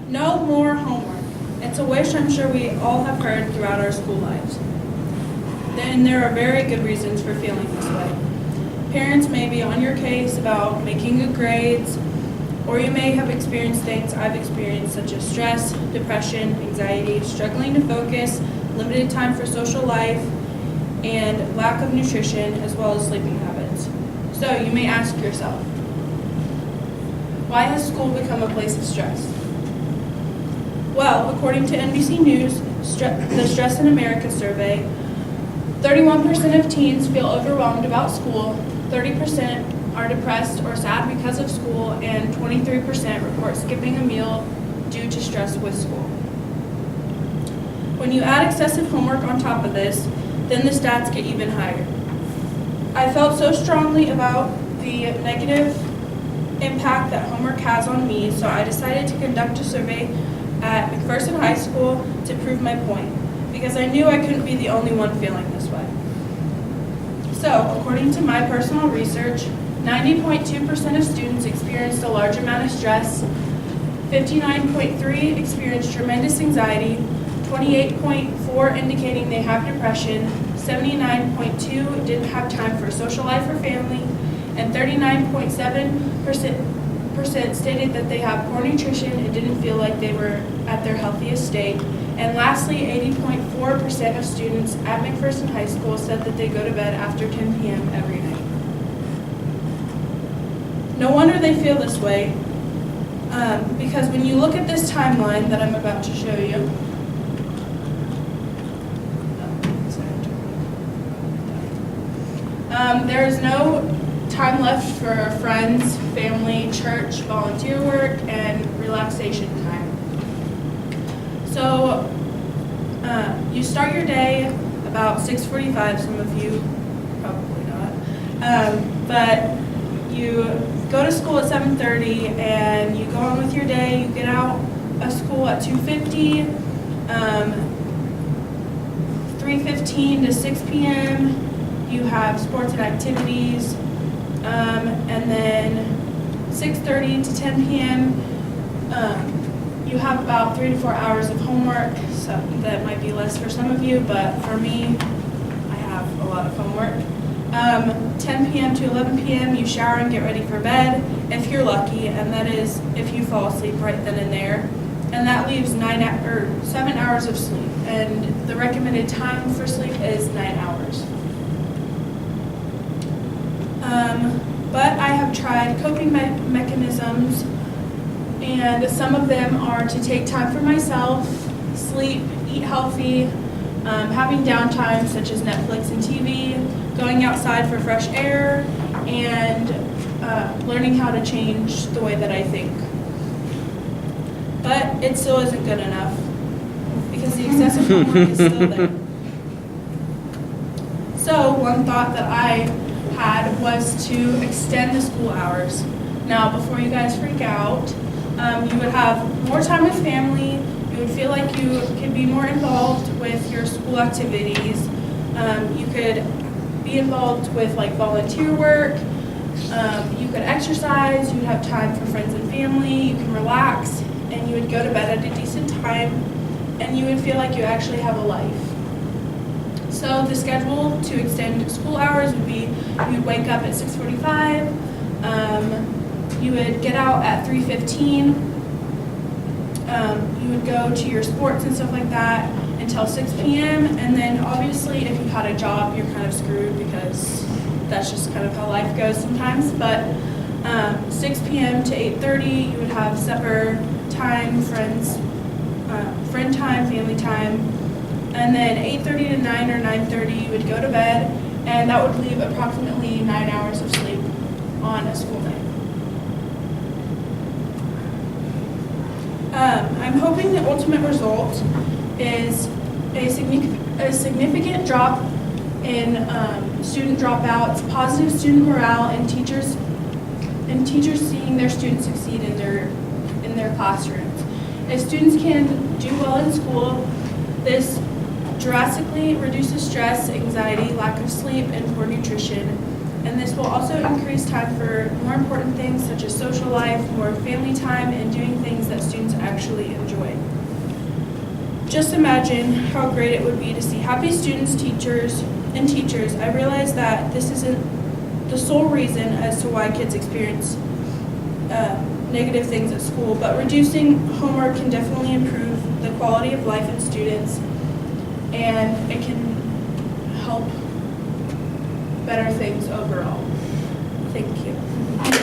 No more homework. It's a wish I'm sure we all have heard throughout our school lives. And there are very good reasons for feeling this way. Parents may be on your case about making good grades, or you may have experienced things I've experienced, such as stress, depression, anxiety, struggling to focus, limited time for social life, and lack of nutrition, as well as sleeping habits. So you may ask yourself, why has school become a place of stress? Well, according to NBC News, the Stress in America survey, 31% of teens feel overwhelmed about school, 30% are depressed or sad because of school, and 23% report skipping a meal due to stress with school. When you add excessive homework on top of this, then the stats get even higher. I felt so strongly about the negative impact that homework has on me, so I decided to conduct a survey at McPherson High School to prove my point, because I knew I couldn't be the only one feeling this way. So, according to my personal research, 90.2% of students experienced a large amount of stress, 59.3% experienced tremendous anxiety, 28.4% indicating they have depression, 79.2% didn't have time for social life or family, and 39.7% stated that they have poor nutrition and didn't feel like they were at their healthiest state. And lastly, 80.4% of students at McPherson High School said that they go to bed after 10 p.m. every night. No wonder they feel this way, because when you look at this timeline that I'm about to show you, there is no time left for friends, family, church, volunteer work, and relaxation time. So you start your day about 6:45, some of you probably not, but you go to school at 7:30 and you go on with your day. You get out of school at 2:50, 3:15 to 6 p.m. you have sports and activities, and then 6:30 to 10 p.m. You have about 3 to 4 hours of homework. So that might be less for some of you, but for me, I have a lot of homework. 10 p.m. to 11 p.m. you shower and get ready for bed, if you're lucky, and that is if you fall asleep right then and there. And that leaves 7 hours of sleep, and the recommended time for sleep is 9 hours. But I have tried coping mechanisms, and some of them are to take time for myself, sleep, eat healthy, having downtime such as Netflix and TV, going outside for fresh air, and learning how to change the way that I think. But it still isn't good enough, because the excessive homework is still there. So one thought that I had was to extend the school hours. Now, before you guys freak out, you would have more time with family. You would feel like you could be more involved with your school activities. You could be involved with like volunteer work. You could exercise. You would have time for friends and family. You can relax, and you would go to bed at a decent time, and you would feel like you actually have a life. So the schedule to extend school hours would be, you would wake up at 6:45, you would get out at 3:15, you would go to your sports and stuff like that until 6 p.m. And then obviously if you had a job, you're kind of screwed, because that's just kind of how life goes sometimes. But 6 p.m. to 8:30, you would have supper time, friend time, family time. And then 8:30 to 9 or 9:30, you would go to bed, and that would leave approximately 9 hours of sleep on a school night. I'm hoping the ultimate result is a significant drop in student dropouts, positive student morale, and teachers seeing their students succeed in their classrooms. If students can do well in school, this drastically reduces stress, anxiety, lack of sleep, and poor nutrition. And this will also increase time for more important things such as social life, more family time, and doing things that students actually enjoy. Just imagine how great it would be to see happy students, teachers. I realize that this isn't the sole reason as to why kids experience negative things at school, but reducing homework can definitely improve the quality of life in students, and it can help better things overall. Thank you.